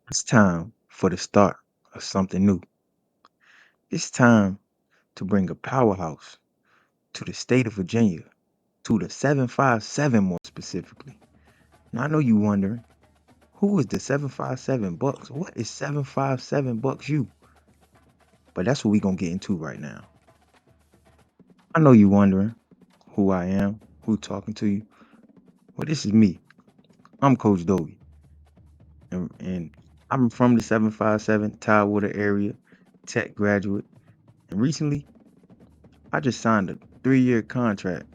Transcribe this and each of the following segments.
It's time for the start of something new. It's time to bring a powerhouse to the state of Virginia, to the 757 more specifically. Now I know you wondering, who is the 757 Bucks? What is 757 Bucks you? But that's what we're gonna get into right now. I know you wondering who I am, who talking to you. Well, this is me. I'm Coach Dobie, and I'm from the 757 Tidewater area, tech graduate. And recently, I just signed a 3-year contract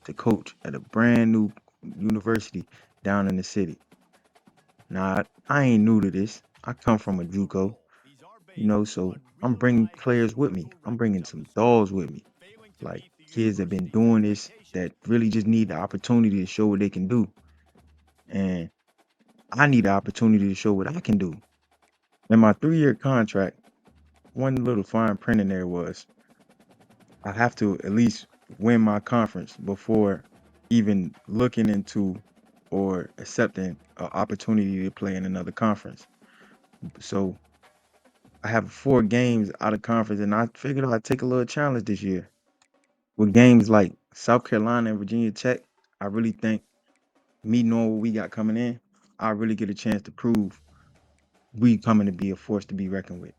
to coach at a brand new university down in the city. Now, I ain't new to this. I come from a JUCO, so I'm bringing players with me. I'm bringing some dogs with me, like kids that been doing this that really just need the opportunity to show what they can do. And I need the opportunity to show what I can do. In my 3-year contract, one little fine print in there was I have to at least win my conference before even looking into or accepting an opportunity to play in another conference. So I have 4 games out of conference, and I figured I'd take a little challenge this year. With games like South Carolina and Virginia Tech, I really think me knowing what we got coming in, I really get a chance to prove we coming to be a force to be reckoned with.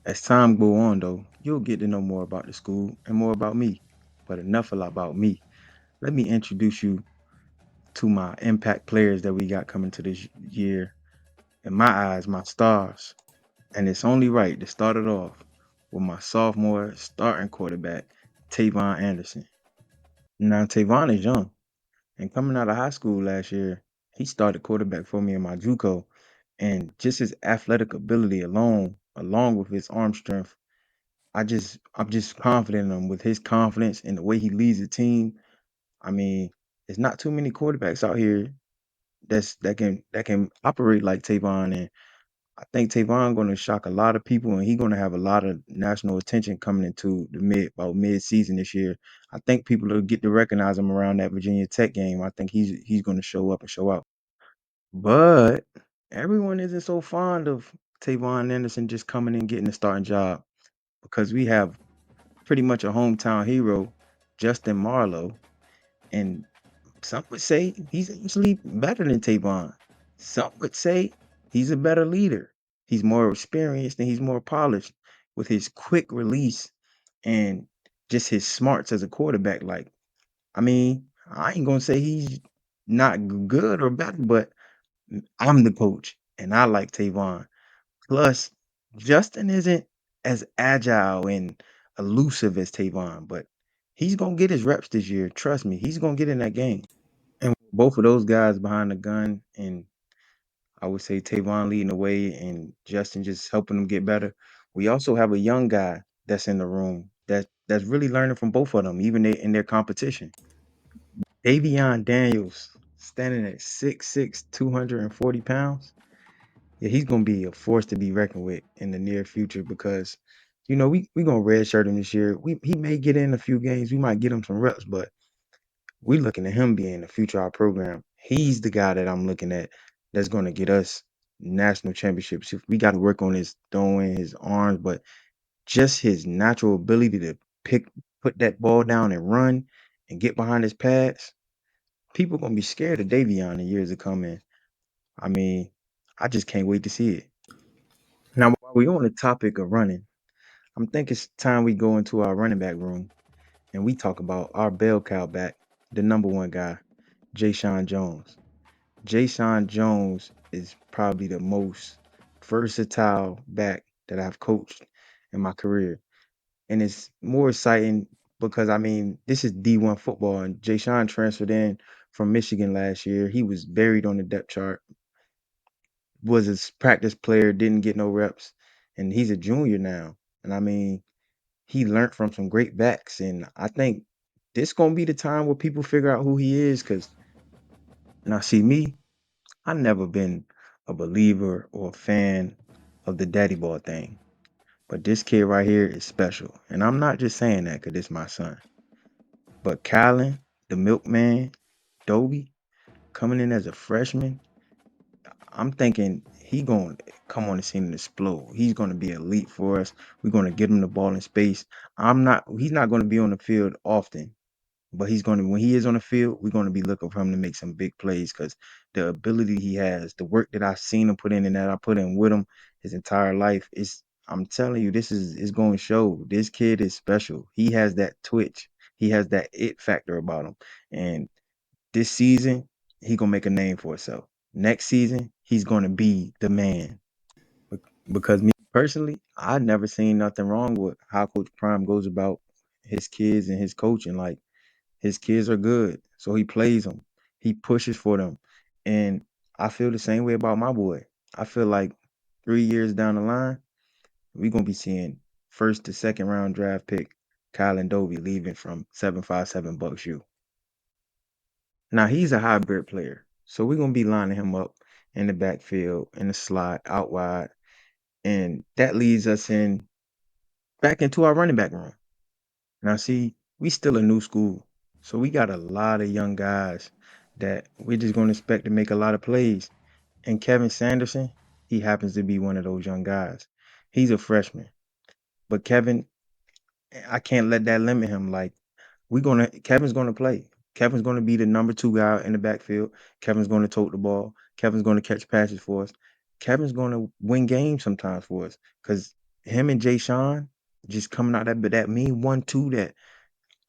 As time go on, though, you'll get to know more about the school and more about me. But enough about me. Let me introduce you to my impact players that we got coming to this year. In my eyes, my stars. And it's only right to start it off with my sophomore starting quarterback, Tavon Anderson. Now, Tavon is young, and coming out of high school last year, he started quarterback for me in my JUCO. And just his athletic ability alone, along with his arm strength, I'm just confident in him with his confidence and the way he leads the team. I mean, there's not too many quarterbacks out here that can operate like Tavon, and I think Tavon going to shock a lot of people, and he's going to have a lot of national attention coming into the mid season this year. I think people will get to recognize him around that Virginia Tech game. I think he's going to show up and show out. But everyone isn't so fond of Tavon Anderson just coming and getting the starting job because we have pretty much a hometown hero, Justin Marlowe, and some would say he's actually better than Tavon. Some would say he's a better leader. He's more experienced and he's more polished with his quick release and just his smarts as a quarterback. Like, I mean, I ain't gonna say he's not good or better, but I'm the coach and I like Tavon. Plus, Justin isn't as agile and elusive as Tavon, but he's gonna get his reps this year. Trust me, he's gonna get in that game. And both of those guys behind the gun, and I would say Tavon leading the way and Justin just helping them get better. We also have a young guy that's in the room that's really learning from both of them, even in their competition. Davion Daniels, standing at 6'6", 240 pounds. Yeah, he's gonna be a force to be reckoned with in the near future because, we gonna redshirt him this year. He may get in a few games. We might get him some reps, but we looking at him being the future of our program. He's the guy that I'm looking at that's going to get us national championships. We got to work on his throwing, his arms, but just his natural ability to pick, put that ball down and run and get behind his pads. People gonna be scared of Davion in years to come. In. I mean, I just can't wait to see it. Now, while we're on the topic of running, I'm thinking it's time we go into our running back room and we talk about our bell cow back, the number one guy, Jay Jones. Jayson Jones is probably the most versatile back that I've coached in my career. And it's more exciting because I mean, this is D1 football and Jayson transferred in from Michigan last year. He was buried on the depth chart, was a practice player, didn't get no reps, and he's a junior now. And I mean, he learned from some great backs. And I think this gonna be the time where people figure out who he is. Cause now see me, I never been a believer or a fan of the daddy ball thing, but this kid right here is special. And I'm not just saying that because it's my son. But Kylan, the milkman, Dobie, coming in as a freshman, I'm thinking he going to come on the scene and explode. He's going to be elite for us. We're going to get him the ball in space. He's not going to be on the field often, but he's going to, when he is on the field, we're going to be looking for him to make some big plays because the ability he has, the work that I've seen him put in and that I put in with him his entire life is, I'm telling you, this is going to show. This kid is special. He has that twitch. He has that it factor about him. And this season, he gonna make a name for himself. Next season, he's gonna be the man. Because me personally, I never seen nothing wrong with how Coach Prime goes about his kids and his coaching. Like his kids are good, so he plays them. He pushes for them, and I feel the same way about my boy. I feel like 3 years down the line, we're gonna be seeing first to second round draft pick Kyle and Dovey leaving from 757 Bucks U. Now he's a hybrid player, so we're gonna be lining him up in the backfield, in the slot, out wide, and that leads us in back into our running back room. Now, see, we still a new school, so we got a lot of young guys that we're just gonna expect to make a lot of plays. And Kevin Sanderson, he happens to be one of those young guys. He's a freshman, but Kevin, I can't let that limit him. Like Kevin's gonna play. Kevin's gonna be the number two guy in the backfield. Kevin's gonna tote the ball. Kevin's gonna catch passes for us. Kevin's gonna win games sometimes for us. Cause him and Jay Sean just coming out that mean 1-2 that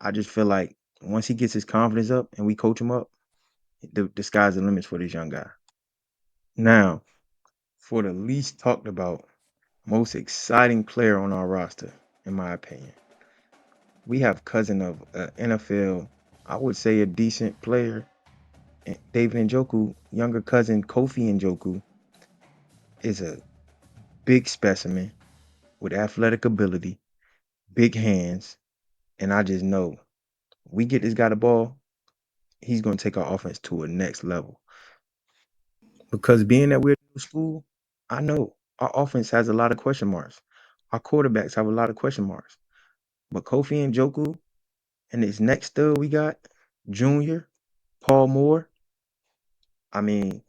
I just feel like once he gets his confidence up and we coach him up, the sky's the limits for this young guy. Now, for the least talked about, most exciting player on our roster, in my opinion, we have cousin of NFL, I would say a decent player, David Njoku, younger cousin Kofi Njoku, is a big specimen with athletic ability, big hands, and I just know we get this guy the ball, he's going to take our offense to a next level. Because being that we're in new school, I know our offense has a lot of question marks. Our quarterbacks have a lot of question marks. But Kofi Njoku and this next stud we got, Junior, Paul Moore, I mean,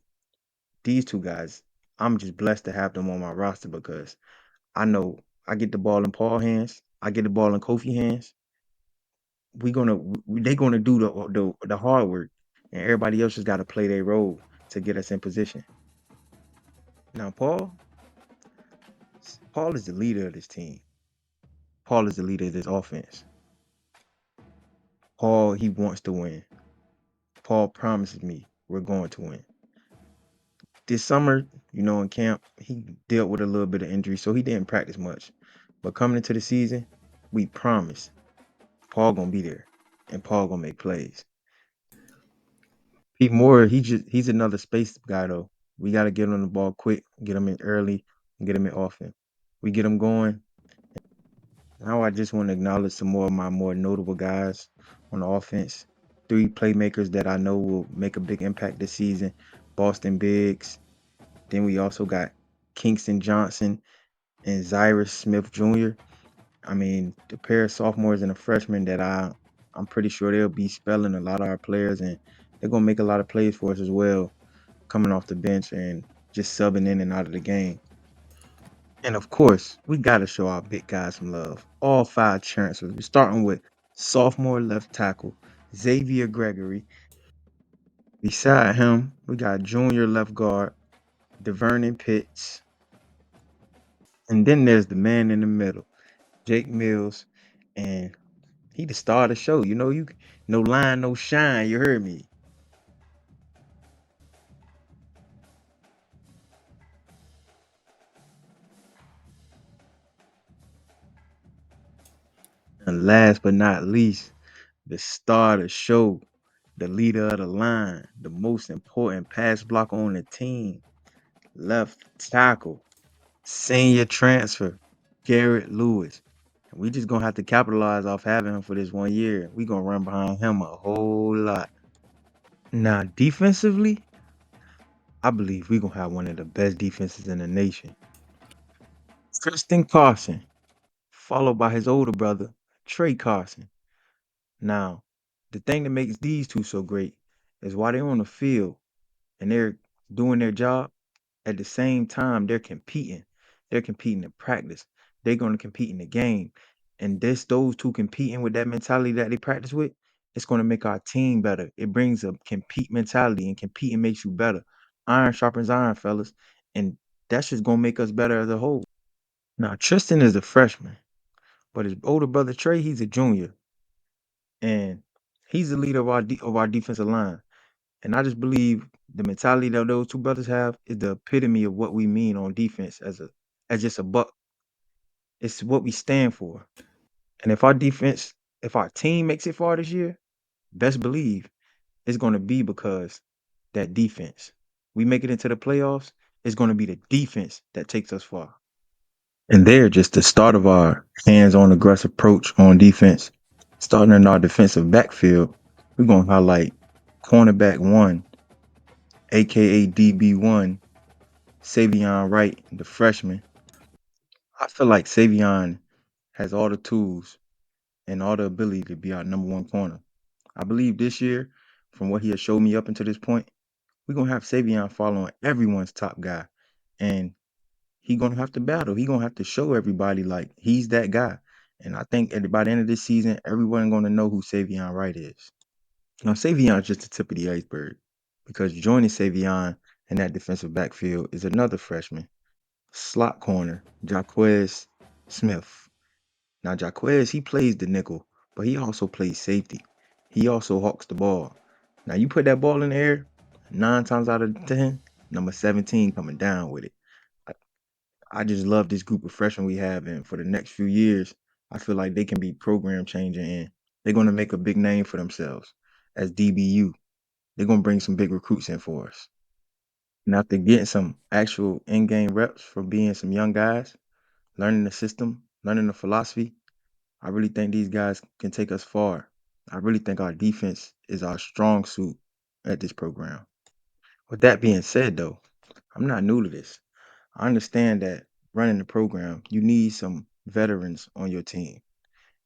these two guys, I'm just blessed to have them on my roster because I know I get the ball in Paul hands, I get the ball in Kofi hands. They gonna do the hard work, and everybody else just got to play their role to get us in position. Now, Paul is the leader of this team. Paul is the leader of this offense. Paul, he wants to win. Paul promises me we're going to win. This summer, in camp, he dealt with a little bit of injury, so he didn't practice much. But coming into the season, we promise Paul gonna be there, and Paul gonna make plays. Pete Moore, he's another space guy though. We gotta get him on the ball quick, get him in early, and get him in often. We get him going. Now I just want to acknowledge some more of my more notable guys on the offense. Three playmakers that I know will make a big impact this season. Boston Biggs. Then we also got Kingston Johnson and Zyrus Smith Jr. I mean, the pair of sophomores and a freshman that I'm pretty sure they'll be spelling a lot of our players and they're gonna make a lot of plays for us as well, coming off the bench and just subbing in and out of the game. And of course, we gotta show our big guys some love. All five transfers. We're starting with sophomore left tackle Xavier Gregory. Beside him, we got junior left guard DeVernon Pitts. And then there's the man in the middle, Jake Mills. And he the star of the show. No line, no shine. You heard me. And last but not least, the star of the show, the leader of the line, the most important pass blocker on the team, left tackle, senior transfer, Garrett Lewis. We just gonna have to capitalize off having him for this 1 year. We gonna run behind him a whole lot. Now, defensively, I believe we gonna have one of the best defenses in the nation. Kristen Carson, followed by his older brother, Trey Carson. Now, the thing that makes these two so great is while they're on the field and they're doing their job, at the same time they're competing. They're competing in practice. They're going to compete in the game. And this those two competing with that mentality that they practice with, it's going to make our team better. It brings a compete mentality, and competing makes you better. Iron sharpens iron, fellas. And that's just going to make us better as a whole. Now, Tristan is a freshman, but his older brother Trey, he's a junior, and he's the leader of our defensive line. And I just believe the mentality that those two brothers have is the epitome of what we mean on defense as just a buck. It's what we stand for. And if our team makes it far this year, best believe it's going to be because that defense. We make it into the playoffs, it's going to be the defense that takes us far. And they're just the start of our hands-on aggressive approach on defense. Starting in our defensive backfield, we're going to highlight cornerback one, aka DB1, Savion Wright, the freshman. I feel like Savion has all the tools and all the ability to be our number one corner. I believe this year, from what he has showed me up until this point, we're gonna have Savion following everyone's top guy. And he gonna have to battle. He gonna have to show everybody like he's that guy. And I think by the end of this season, everyone gonna know who Savion Wright is. Now Savion is just the tip of the iceberg. Because joining Savion in that defensive backfield is another freshman, slot corner, Jaquez Smith. Now, Jaquez, he plays the nickel, but he also plays safety. He also hawks the ball. Now, you put that ball in the air, 9 times out of 10, number 17 coming down with it. I, I just love this group of freshmen we have, and for the next few years, I feel like they can be program changing, and they're going to make a big name for themselves as DBU. They're going to bring some big recruits in for us. And after getting some actual in-game reps from being some young guys, learning the system, learning the philosophy, I really think these guys can take us far. I really think our defense is our strong suit at this program. With that being said, though, I'm not new to this. I understand that running the program, you need some veterans on your team.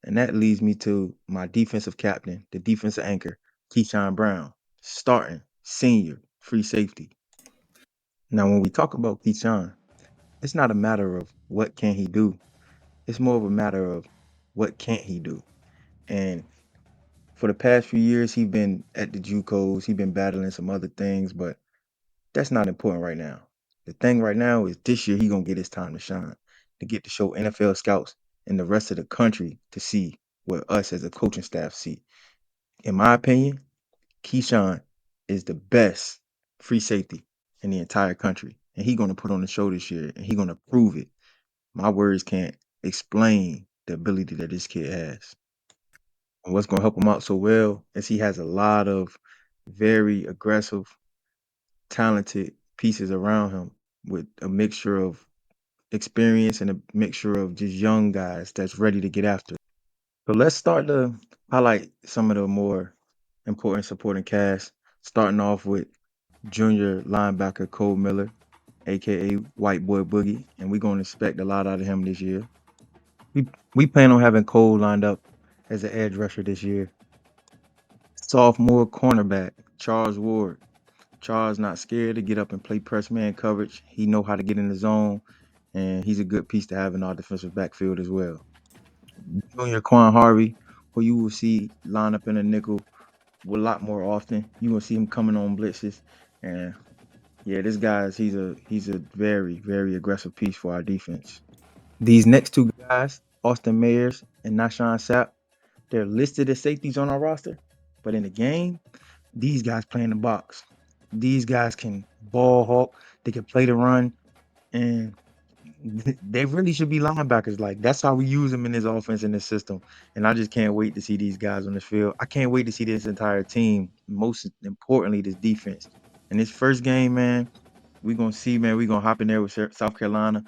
And that leads me to my defensive captain, the defensive anchor, Keyshawn Brown, starting senior free safety. Now, when we talk about Keyshawn, it's not a matter of what can he do. It's more of a matter of what can't he do. And for the past few years, he's been at the JUCOs. He's been battling some other things, but that's not important right now. The thing right now is this year he gonna get his time to shine, to get to show NFL scouts and the rest of the country to see what us as a coaching staff see. In my opinion, Keyshawn is the best free safety in the entire country, and he gonna put on the show this year, and he gonna prove it. My words can't explain the ability that this kid has. And what's gonna help him out so well is he has a lot of very aggressive, talented pieces around him with a mixture of experience and a mixture of just young guys that's ready to get after. So let's start to highlight some of the more important supporting cast, starting off with junior linebacker Cole Miller, aka White Boy Boogie, and we're gonna expect a lot out of him this year. We plan on having Cole lined up as an edge rusher this year. Sophomore cornerback Charles Ward. Charles not scared to get up and play press man coverage. He know how to get in the zone, and he's a good piece to have in our defensive backfield as well. Junior Quan Harvey, who you will see line up in a nickel a lot more often. You will see him coming on blitzes, and yeah, this guy's he's a very aggressive piece for our defense. These next two guys, Austin Mayers and Nashawn Sapp, they're listed as safeties on our roster, but in the game, these guys play in the box. These guys can ball hawk. They can play the run, and they really should be linebackers. Like that's how we use them in this offense in this system. And I just can't wait to see these guys on the field. I can't wait to see this entire team. Most importantly, this defense. In this first game, man, we're gonna see, man. We're gonna hop in there with South Carolina,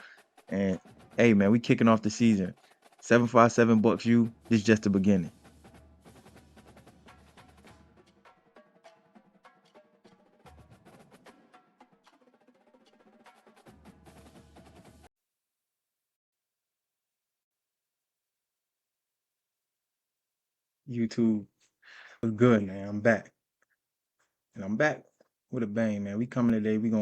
and hey, man, we kicking off the season. 757 Bucks U. This is just the beginning. YouTube was good, man. I'm back. And I'm back with a bang, man. We coming today. We gonna